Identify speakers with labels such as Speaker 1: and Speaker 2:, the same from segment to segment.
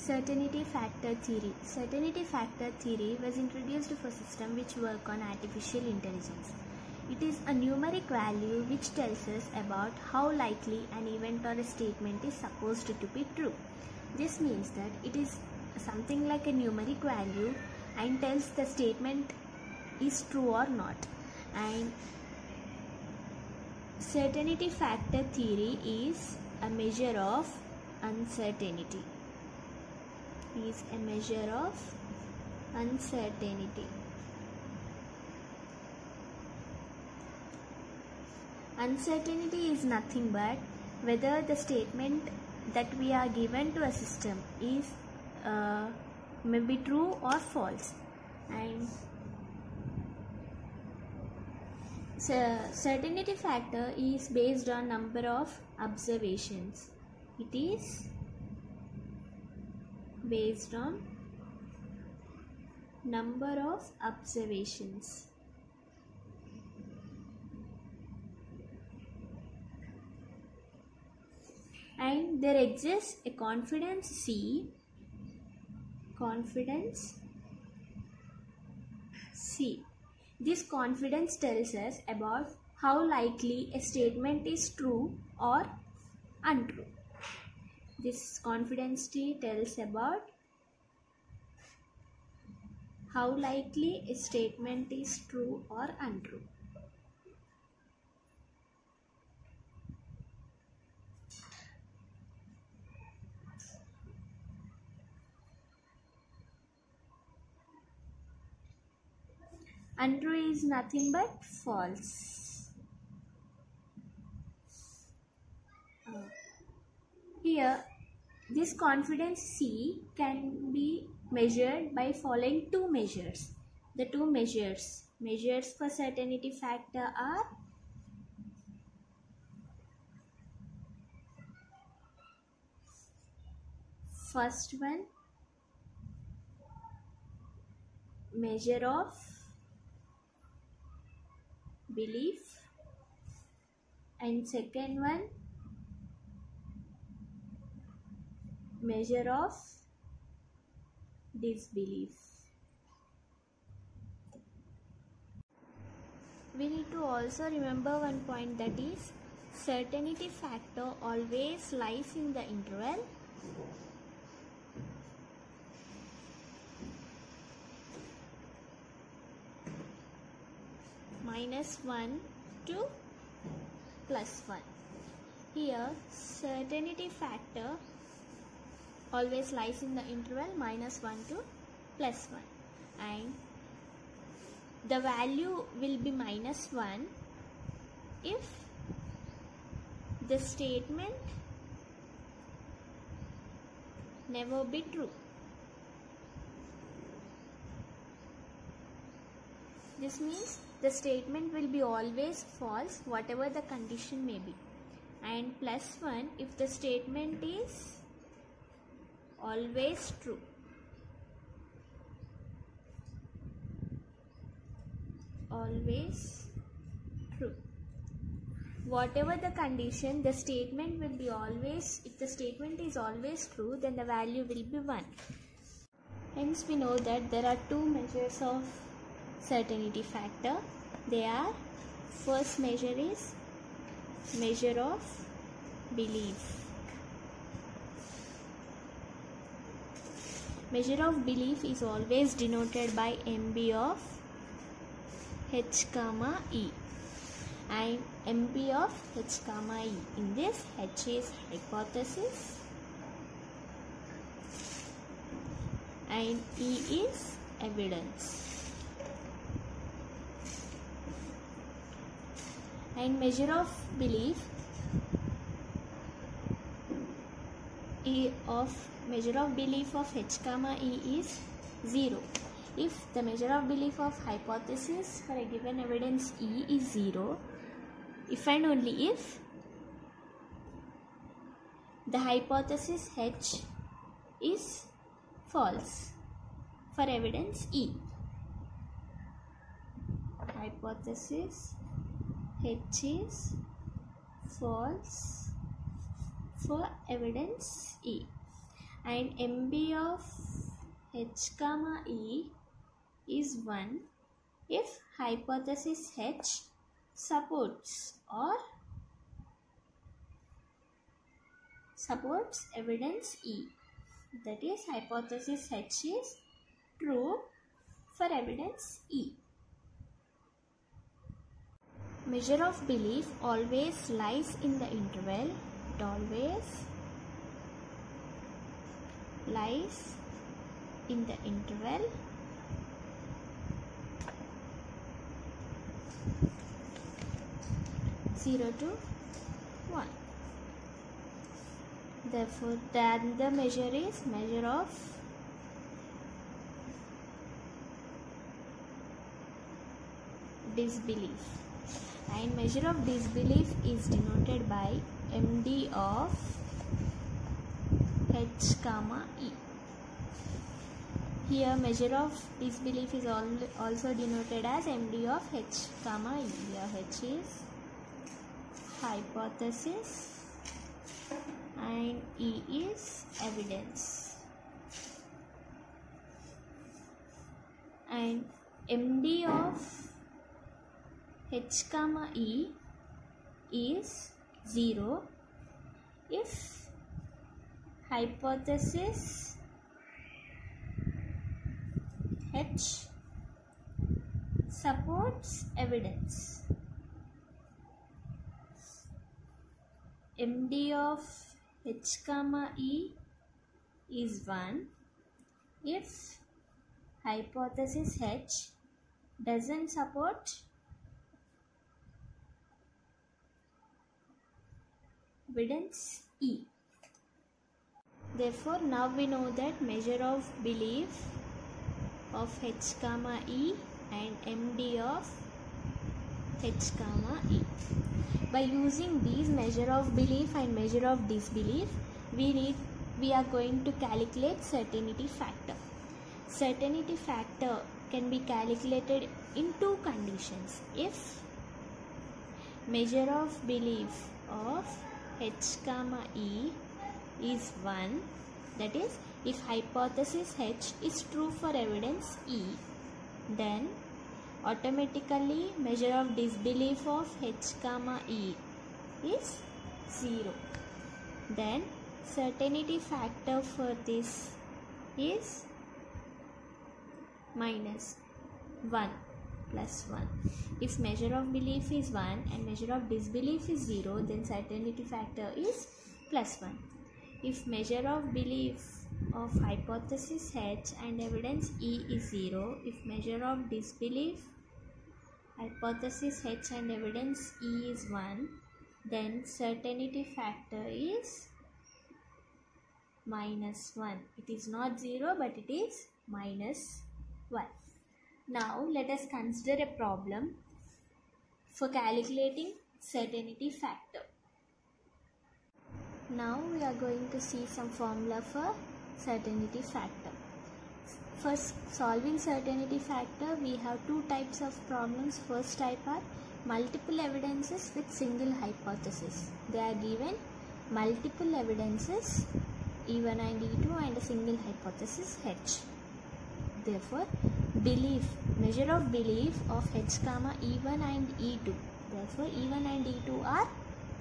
Speaker 1: Certainty factor theory. Certainty factor theory was introduced for systems which work on artificial intelligence. It is a numeric value which tells us about how likely an event or a statement is supposed to be true. This means that it is something like a numeric value and tells the statement is true or not. And certainty factor theory is a measure of uncertainty. Is a measure of uncertainty. Uncertainty is nothing but whether the statement that we are given to a system is may be true or false. And certainty factor is based on number of observations. It is based on number of observations. And there exists a confidence C. This confidence tells us about how likely a statement is true or untrue. This confidence T tells about how likely a statement is true or untrue. Untrue is nothing but false. Here, this confidence C can be measured by following two measures. The two measures for certainty factor are first one, measure of belief, and second one, measure of disbelief. We need to also remember one point, that is certainty factor always lies in the interval -1 to +1. Here certainty factor always lies in the interval -1 to +1, and the value will be -1 if the statement never be true. This means the statement will be always false whatever the condition may be, and +1 if the statement is always true. Always true. Whatever the condition, the statement will be always, if the statement is always true, then the value will be 1. Hence we know that there are two measures of certainty factor. They are, first measure is measure of belief. Measure of belief is always denoted by MB of H comma E, and MB of H comma E. In this, H is hypothesis and E is evidence. And measure of belief of H comma E is 0. If the measure of belief of hypothesis for a given evidence E is 0, if and only if the hypothesis H is false for evidence E. Hypothesis H is false for evidence E. and MB of H comma E is 1 if hypothesis H supports evidence E. That is, hypothesis H is true for evidence E. Measure of belief always lies in the interval. It always lies in the interval 0 to 1. Therefore, then the measure is measure of disbelief, and measure of disbelief is denoted by MD of H comma E. Here measure of disbelief is also denoted as MD of H comma E. Here H is hypothesis and E is evidence, and MD of H comma E is 0 if hypothesis H supports evidence. MD of H comma E is 1 if hypothesis H doesn't support evidence E. Therefore, now we know that measure of belief of H comma E and MD of H comma E. By using these measure of belief and measure of disbelief, we are going to calculate certainty factor. Certainty factor can be calculated in two conditions. If measure of belief of H comma E is 1, that is, if hypothesis H is true for evidence E, then automatically measure of disbelief of H comma E is 0. Then certainty factor for this is minus 1 plus 1. If measure of belief is 1 and measure of disbelief is 0, then certainty factor is plus 1. If measure of belief of hypothesis H and evidence E is 0, if measure of disbelief hypothesis H and evidence E is 1, then certainty factor is minus 1. It is not 0, but it is minus 1. Now let us consider a problem for calculating certainty factor. Now we are going to see some formula for certainty factor. For solving certainty factor, we have two types of problems. First type are multiple evidences with single hypothesis. They are given multiple evidences E1 and E2 and a single hypothesis H. Therefore, measure of belief of H comma E1 and E2. Therefore, E1 and E2 are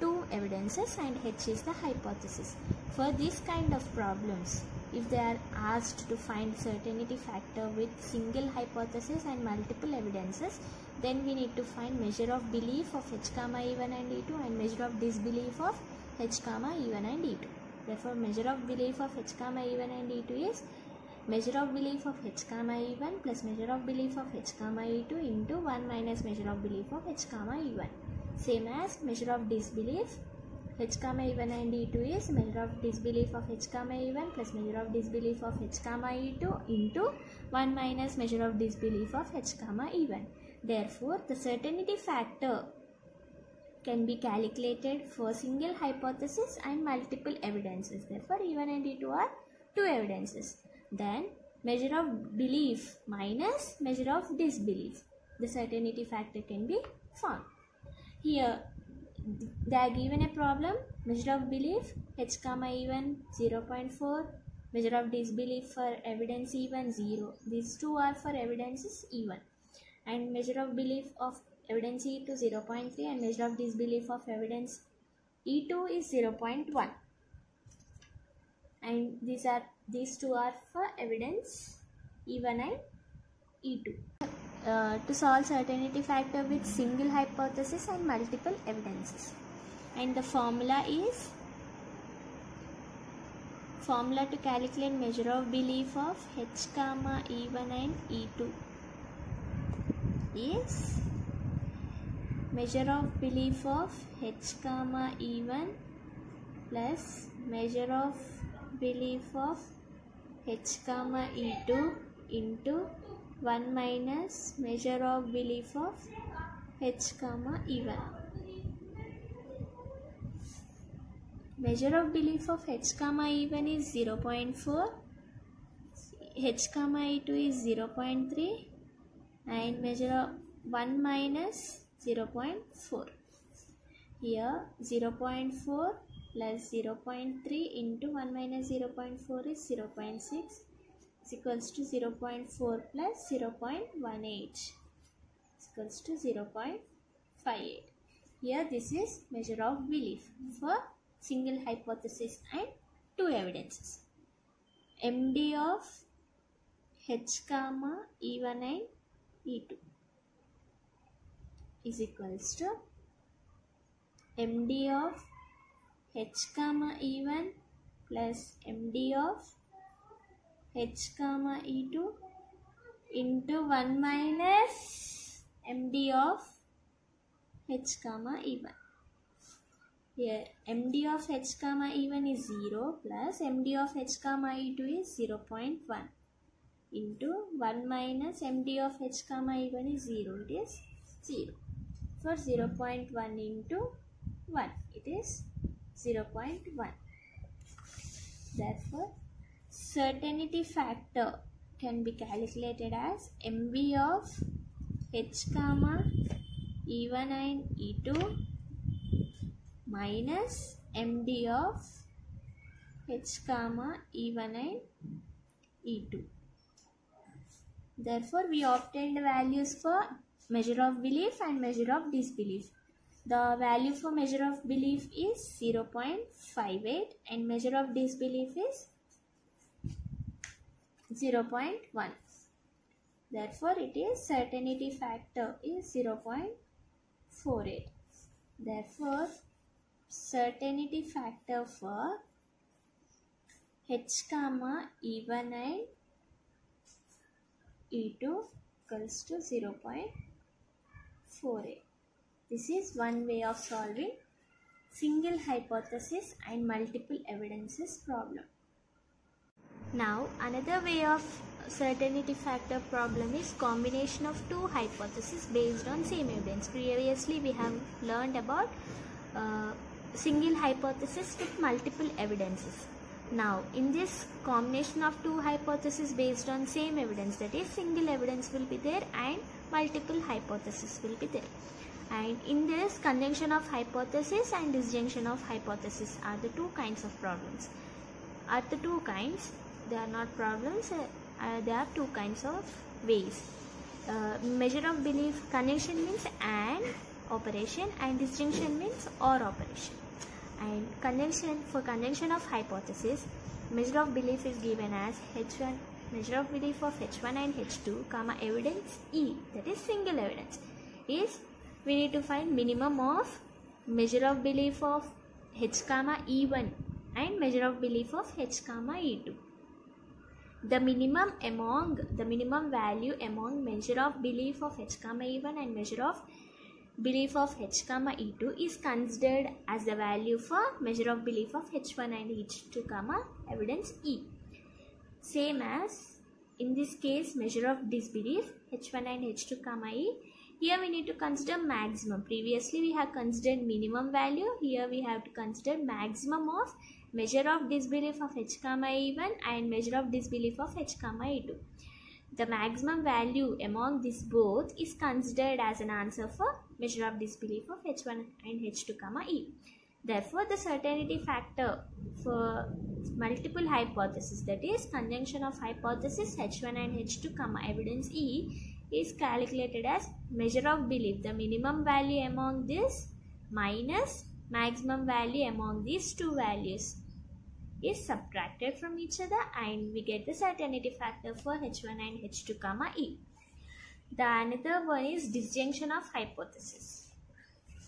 Speaker 1: two evidences and H is the hypothesis. For this kind of problems, if they are asked to find certainty factor with single hypothesis and multiple evidences, then we need to find measure of belief of H comma E1 and E2 and measure of disbelief of H comma E1 and E2. Therefore, measure of belief of H comma E1 and E2 is measure of belief of H comma E1 plus measure of belief of H comma E2 into 1 minus measure of belief of H comma E1. Same as measure of disbelief, H comma E1 and E2 is measure of disbelief of H comma E1 plus measure of disbelief of H comma E2 into 1 minus measure of disbelief of H comma E1. Therefore, the certainty factor can be calculated for single hypothesis and multiple evidences. Therefore, E1 and E2 are two evidences. Then measure of belief minus measure of disbelief. The certainty factor can be found. Here they are given a problem. Measure of belief H comma E1 0.4, Measure of disbelief for evidence E1 0. These two are for evidences E1. And measure of belief of evidence E2 0.3 and measure of disbelief of evidence E2 is 0.1. And these two are for evidence E1 and E2. To solve certainty factor with single hypothesis and multiple evidences. And the formula to calculate measure of belief of H comma E1 and E2 is measure of belief of H comma E1 plus measure of belief of H comma E2 into 1 minus measure of belief of H comma E1. Measure of belief of H comma E1 is 0.4, H comma E2 is 0.3 and measure of 1 minus 0.4. Here 0.4 plus 0.3 into 1 minus 0.4 is 0.6 is equals to 0.4 plus 0.18 is equals to 0.58. Here this is measure of belief for single hypothesis and two evidences. MD of H comma E1 and E2 is equals to MD of H comma E1 plus MD of H comma E2 into 1 minus MD of H comma E1. Here MD of H comma E1 is 0 plus MD of H comma E2 is 0.1 into 1 minus MD of H comma E1 is 0. It is 0. For 0.1 into 1, it is 0.1. Therefore, certainty factor can be calculated as MB of H comma E1 and E2 minus MD of H comma E1 and E2. Therefore, we obtained values for measure of belief and measure of disbelief. The value for measure of belief is 0.58 and measure of disbelief is 0.1. Therefore, it is certainty factor is 0.48. Therefore, certainty factor for H comma E1 and E2 equals to 0.48. This is one way of solving single hypothesis and multiple evidences problem. Now, another way of certainty factor problem is combination of two hypotheses based on same evidence. Previously, we have learned about single hypothesis with multiple evidences. Now, in this combination of two hypotheses based on same evidence, that is single evidence will be there and multiple hypotheses will be there. And in this, conjunction of hypothesis and disjunction of hypothesis are the two kinds of problems. Are the two kinds, they are not problems, there are two kinds of ways. Measure of belief, conjunction means and operation and disjunction means or operation. And conjunction, for conjunction of hypothesis, measure of belief is given as H1, measure of belief of H1 and H2, comma evidence E, that is single evidence, is we need to find minimum of measure of belief of H comma E1 and measure of belief of H comma E2. The minimum value among measure of belief of H comma E1 and measure of belief of H comma E2 is considered as the value for measure of belief of H1 and H2 comma evidence E. Same as in this case measure of disbelief H1 and H2 comma E. Here we need to consider maximum. Previously we have considered minimum value. Here we have to consider maximum of measure of disbelief of H comma E1 and measure of disbelief of H comma E2. The maximum value among these both is considered as an answer for measure of disbelief of H1 and H2 comma E. Therefore, the certainty factor for multiple hypotheses, that is conjunction of hypothesis H1 and H2, evidence E, is calculated as measure of belief, the minimum value among this minus maximum value among these two values is subtracted from each other, and we get the certainty factor for H1 and H2, E. The another one is disjunction of hypothesis.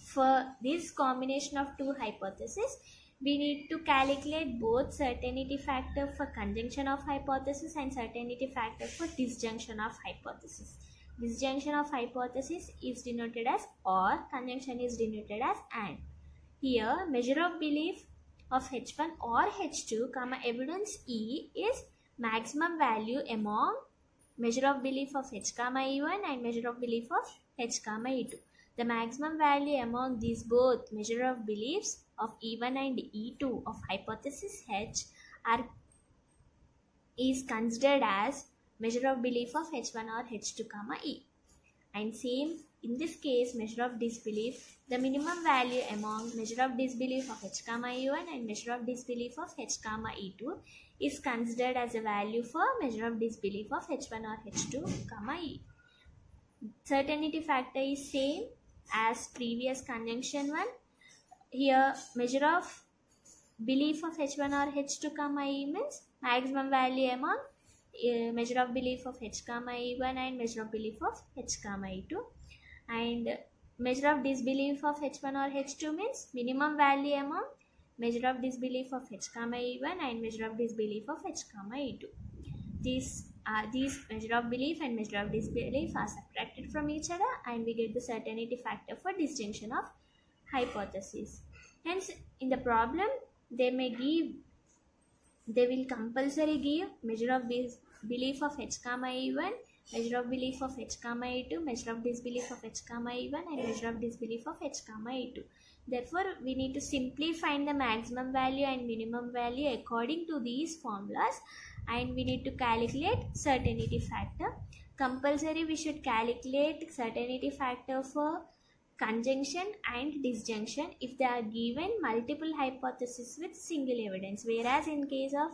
Speaker 1: For this combination of two hypotheses, we need to calculate both certainty factor for conjunction of hypothesis and certainty factor for disjunction of hypothesis. Disjunction of hypothesis is denoted as OR, conjunction is denoted as AND. Here, measure of belief of H1 or H2, evidence E is maximum value among measure of belief of H, E1 and measure of belief of H, E2. The maximum value among these both measure of beliefs of E1 and E2 of hypothesis H is considered as measure of belief of H1 or H2, E. And same in this case, measure of disbelief, the minimum value among measure of disbelief of H, E1 and measure of disbelief of H, E2 is considered as a value for measure of disbelief of H1 or H2, E. Certainty factor is same as previous conjunction one. Here, measure of belief of H1 or H2, E means maximum value among measure of belief of H, E1 and measure of belief of H, E2. And measure of disbelief of H1 or H2 means minimum value among measure of disbelief of H, E1 and measure of disbelief of H, E2. These measure of belief and measure of disbelief are subtracted from each other, and we get the certainty factor for disjunction of hypothesis. Hence, in the problem, they will compulsory give measure of belief of H, E1, measure of belief of H, E2, measure of disbelief of H, E1 and measure of disbelief of H, E2. Therefore, we need to simply find the maximum value and minimum value according to these formulas, and we need to calculate certainty factor. Compulsory, we should calculate certainty factor for conjunction and disjunction if they are given multiple hypotheses with single evidence, whereas in case of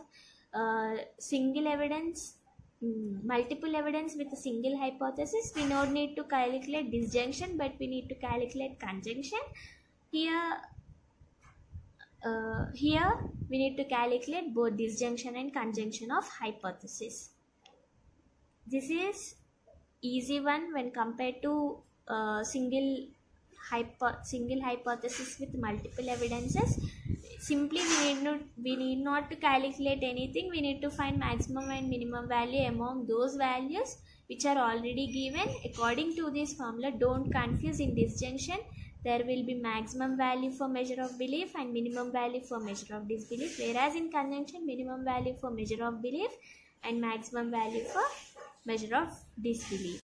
Speaker 1: single evidence, multiple evidence with a single hypothesis, we don't need to calculate disjunction, but we need to calculate conjunction. Here we need to calculate both disjunction and conjunction of hypothesis. This is easy one when compared to single hypothesis with multiple evidences. Simply we need not to calculate anything. We need to find maximum and minimum value among those values which are already given according to this formula. Don't confuse in disjunction. There will be maximum value for measure of belief and minimum value for measure of disbelief, whereas in conjunction, minimum value for measure of belief and maximum value for measure of disbelief.